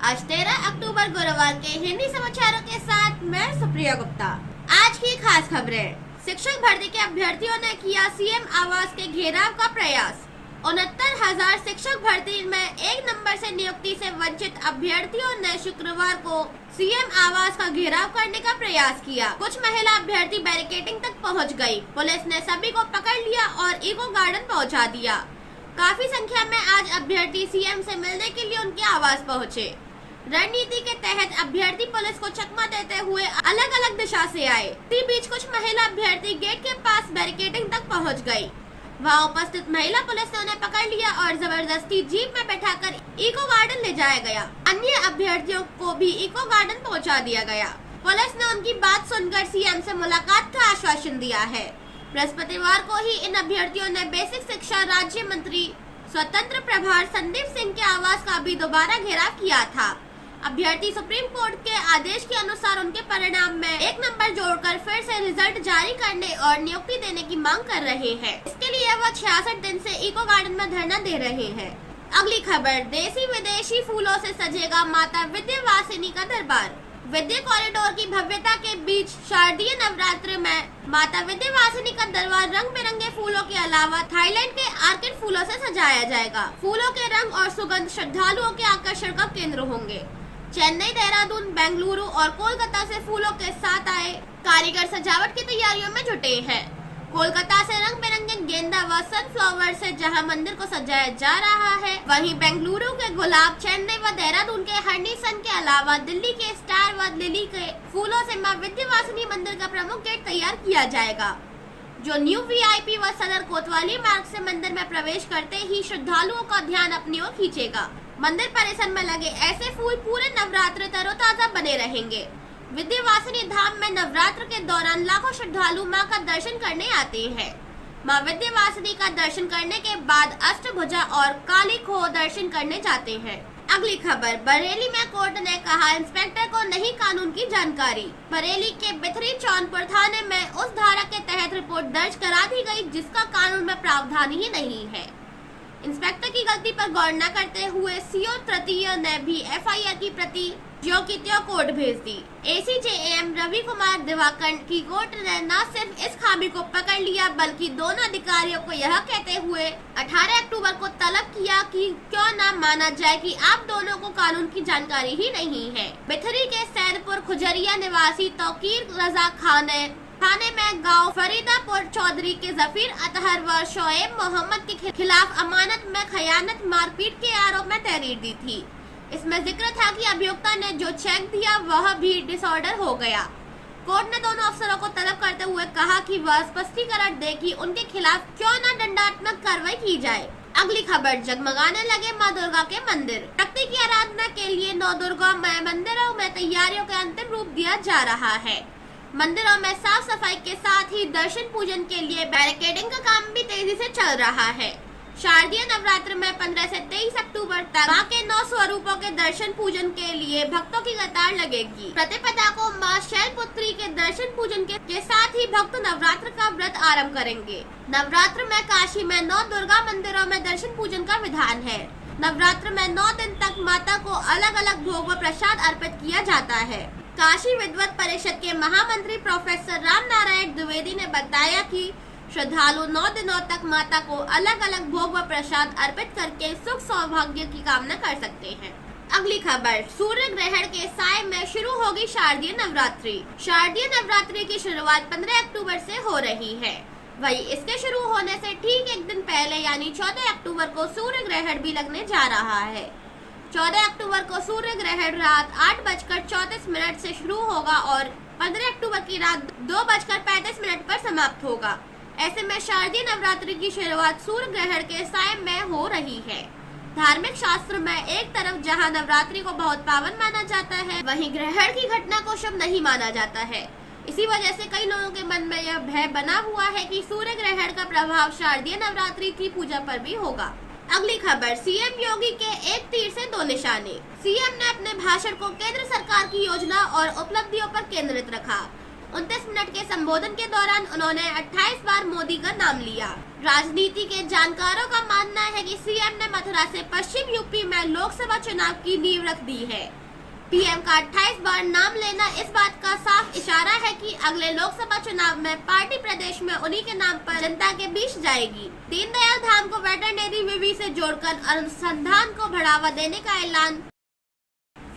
आज 13 अक्टूबर गुरुवार के हिंदी समाचारों के साथ मैं सुप्रिया गुप्ता। आज की खास खबरें। शिक्षक भर्ती के अभ्यर्थियों ने किया सीएम आवास के घेराव का प्रयास। 69,000 शिक्षक भर्ती में एक नंबर से नियुक्ति से वंचित अभ्यर्थियों ने शुक्रवार को सीएम आवास का घेराव करने का प्रयास किया। कुछ महिला अभ्यर्थी बैरिकेडिंग तक पहुंच गई। पुलिस ने सभी को पकड़ लिया और इको गार्डन पहुंचा दिया। काफी संख्या में आज अभ्यर्थी सीएम से मिलने के लिए उनके आवास पहुंचे। रणनीति के तहत अभ्यर्थी पुलिस को चकमा देते हुए अलग अलग दिशा से आए। इसी बीच कुछ महिला अभ्यर्थी गेट के पास बैरिकेडिंग तक पहुंच गई। वहां उपस्थित महिला पुलिस ने उन्हें पकड़ लिया और जबरदस्ती जीप में बैठाकर इको गार्डन ले जाया गया। अन्य अभ्यर्थियों को भी इको गार्डन पहुंचा दिया गया। पुलिस ने उनकी बात सुनकर सीएम से मुलाकात का आश्वासन दिया है। बृहस्पतिवार को ही इन अभ्यर्थियों ने बेसिक शिक्षा राज्य मंत्री स्वतंत्र प्रभार संदीप सिंह के आवास का भी दोबारा घेराव किया था। अभ्यर्थी सुप्रीम कोर्ट के आदेश के अनुसार उनके परिणाम में एक नंबर जोड़कर फिर से रिजल्ट जारी करने और नियुक्ति देने की मांग कर रहे हैं। इसके लिए वह 66 दिन से इको गार्डन में धरना दे रहे हैं। अगली खबर, देसी विदेशी फूलों से सजेगा माता विंध्यवासिनी का दरबार। विंध्य कॉरिडोर की भव्यता के बीच शारदीय नवरात्र में माता विंध्यवासिनी का दरबार रंग बिरंगे फूलों के अलावा थाईलैंड के आर्किड फूलों से सजाया जाएगा। फूलों के रंग और सुगंध श्रद्धालुओं के आकर्षण का केंद्र होंगे। चेन्नई, देहरादून, बेंगलुरु और कोलकाता से फूलों के साथ आए कारीगर सजावट की तैयारियों में जुटे हैं। कोलकाता से रंग बिरंगे गेंदा व सनफ्लावर से जहां मंदिर को सजाया जा रहा है, वहीं बेंगलुरु के गुलाब, चेन्नई व देहरादून के हनी सन के अलावा दिल्ली के स्टार व लिली के फूलों से मां विंध्यवासिनी मंदिर का प्रमुख गेट तैयार किया जाएगा, जो न्यू वीआईपी व सदर कोतवाली मार्ग से मंदिर में प्रवेश करते ही श्रद्धालुओं का ध्यान अपनी ओर खींचेगा। मंदिर परिसर में लगे ऐसे फूल पूरे नवरात्र तरोताजा बने रहेंगे। विंध्यवासिनी धाम में नवरात्र के दौरान लाखों श्रद्धालु मां का दर्शन करने आते हैं। मां विंध्यवासिनी का दर्शन करने के बाद अष्टभुजा और काली खोह दर्शन करने जाते हैं। अगली खबर, बरेली में कोर्ट ने कहा इंस्पेक्टर को नहीं कानून की जानकारी। बरेली के बिथरी चौनपुर थाने में उस धारा के तहत रिपोर्ट दर्ज करा दी गई जिसका कानून में प्रावधान ही नहीं है। इंस्पेक्टर की गलती पर गौर न करते हुए सीओ तृतीय ने भी एफआईआर की प्रति ज्यों की त्यों कोर्ट भेज दी। एसीजेएम रवि कुमार दिवाकर की कोर्ट ने न सिर्फ इस खामी को पकड़ लिया बल्कि दोनों अधिकारियों को यह कहते हुए 18 अक्टूबर को तलब किया कि क्यों न माना जाए कि आप दोनों को कानून की जानकारी ही नहीं है। बिथरी के सैदपुर खुजरिया निवासी तौकीर रजा खान ने थाने में गांव फरीदापुर चौधरी के जफीर अतहर व शोएब मोहम्मद के खिलाफ अमानत में खयानत मारपीट के आरोप में तहरीर दी थी। इसमें जिक्र था कि अभियुक्ता ने जो चेक दिया वह भी डिसऑर्डर हो गया। कोर्ट ने दोनों अफसरों को तलब करते हुए कहा कि वह स्पष्टीकरण दे कि उनके खिलाफ क्यों न दंडात्मक कार्रवाई की जाए। अगली खबर, जगमगाने लगे मां दुर्गा के मंदिर। शक्ति की आराधना के लिए नौ दुर्गा मंदिरों में तैयारियों का अंतिम रूप दिया जा रहा है। मंदिरों में साफ सफाई के साथ ही दर्शन पूजन के लिए बैरिकेडिंग का काम भी तेजी से चल रहा है। शारदीय नवरात्र में 15 से 23 अक्टूबर तक मां के 9 स्वरूपों के दर्शन पूजन के लिए भक्तों की कतार लगेगी। प्रतिपदा को मां शैलपुत्री के दर्शन पूजन के साथ ही भक्त नवरात्र का व्रत आरंभ करेंगे। नवरात्र में काशी में 9 दुर्गा मंदिरों में दर्शन पूजन का विधान है। नवरात्र में 9 दिन तक माता को अलग अलग भोग व प्रसाद अर्पित किया जाता है। काशी विद्वत परिषद के महामंत्री प्रोफेसर राम नारायण द्विवेदी ने बताया कि श्रद्धालु 9 दिनों तक माता को अलग अलग भोग व प्रसाद अर्पित करके सुख सौभाग्य की कामना कर सकते हैं। अगली खबर, सूर्य ग्रहण के साय में शुरू होगी शारदीय नवरात्रि। शारदीय नवरात्रि की शुरुआत 15 अक्टूबर से हो रही है। वही इसके शुरू होने से ठीक एक दिन पहले यानी 14 अक्टूबर को सूर्य ग्रहण भी लगने जा रहा है। 14 अक्टूबर को सूर्य ग्रहण रात 8:34 से शुरू होगा और 15 अक्टूबर की रात 2:35 पर समाप्त होगा। ऐसे में शारदीय नवरात्रि की शुरुआत सूर्य ग्रहण के साय में हो रही है। धार्मिक शास्त्र में एक तरफ जहां नवरात्रि को बहुत पावन माना जाता है, वहीं ग्रहण की घटना को शुभ नहीं माना जाता है। इसी वजह से कई लोगों के मन में यह भय बना हुआ है कि सूर्य ग्रहण का प्रभाव शारदीय नवरात्रि की पूजा पर भी होगा। अगली खबर, सीएम योगी के एक तीर से 2 निशाने। सीएम ने अपने भाषण को केंद्र सरकार की योजना और उपलब्धियों पर केंद्रित रखा। 29 मिनट के संबोधन के दौरान उन्होंने 28 बार मोदी का नाम लिया। राजनीति के जानकारों का मानना है कि सीएम ने मथुरा से पश्चिम यूपी में लोकसभा चुनाव की नींव रख दी है। पीएम का 28 बार नाम लेना इस बात का साफ इशारा है कि अगले लोकसभा चुनाव में पार्टी प्रदेश में उन्हीं के नाम पर जनता के बीच जाएगी। दीनदयाल धाम को वेटरनरी विवि से जोड़कर अनुसंधान को बढ़ावा देने का ऐलान,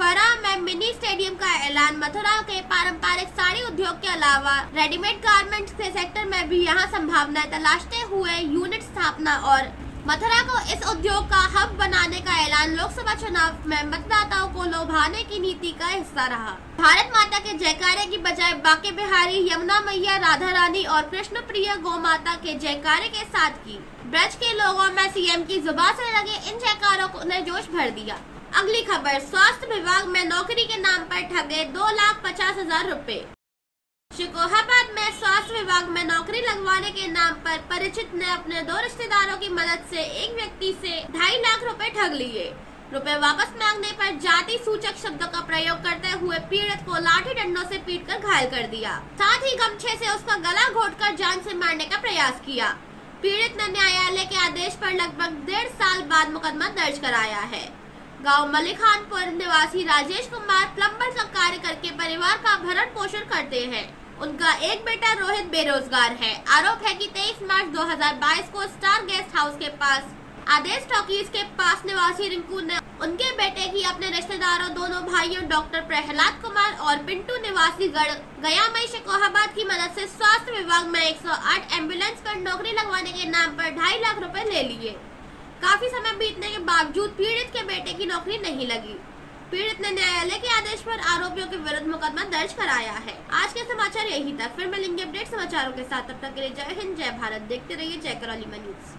फरा में मिनी स्टेडियम का ऐलान, मथुरा के पारंपरिक साड़ी उद्योग के अलावा रेडीमेड गारमेंट्स के सेक्टर में भी यहां संभावनाएं तलाशते हुए यूनिट स्थापना और मथुरा को इस उद्योग का हब बनाने का ऐलान लोकसभा चुनाव में मतदाताओं को लुभाने की नीति का हिस्सा रहा। भारत माता के जयकारे की बजाय बांके बिहारी, यमुना मैया, राधा रानी और कृष्ण प्रिय गौ माता के जयकारे के साथ की ब्रज के लोगों में सीएम की जुबान से लगे इन जयकारों ने जोश भर दिया। अगली खबर, स्वास्थ्य विभाग में नौकरी के नाम पर ठगे 2,50,000 रुपए। शिकोहाबाद में स्वास्थ्य विभाग में नौकरी लगवाने के नाम पर परिचित ने अपने 2 रिश्तेदारों की मदद से एक व्यक्ति से 2.5 लाख रुपए ठग लिए। रुपए वापस मांगने पर जाति सूचक शब्दों का प्रयोग करते हुए पीड़ित को लाठी डंडों से पीटकर घायल कर दिया। साथ ही गमछे से उसका गला घोटकर जान से मारने का प्रयास किया। पीड़ित ने न्यायालय के आदेश पर लगभग 1.5 साल बाद मुकदमा दर्ज कराया है। गांव मलिखानपुर निवासी राजेश कुमार प्लम्बर का कार्य करके परिवार का भरण पोषण करते हैं। उनका एक बेटा रोहित बेरोजगार है। आरोप है कि 23 मार्च 2022 को स्टार गेस्ट हाउस के पास आदेश टॉकीज के पास निवासी रिंकू ने उनके बेटे की अपने रिश्तेदारों दोनों भाइयों डॉक्टर प्रहलाद कुमार और पिंटू निवासी गया मई शिकोहाबाद की मदद से स्वास्थ्य विभाग में 108 एम्बुलेंस पर नौकरी लगवाने के नाम पर 2.5 लाख रुपए ले लिए। काफी समय बीतने के बावजूद पीड़ित के बेटे की नौकरी नहीं लगी। पीड़ित ने न्यायालय के आदेश पर आरोपियों के विरुद्ध मुकदमा दर्ज कराया है। आज के समाचार यही तक, फिर मिलेंगे अपडेट समाचारों के साथ। तब तक के लिए जय हिंद, जय भारत। देखते रहिए जय करौली न्यूज।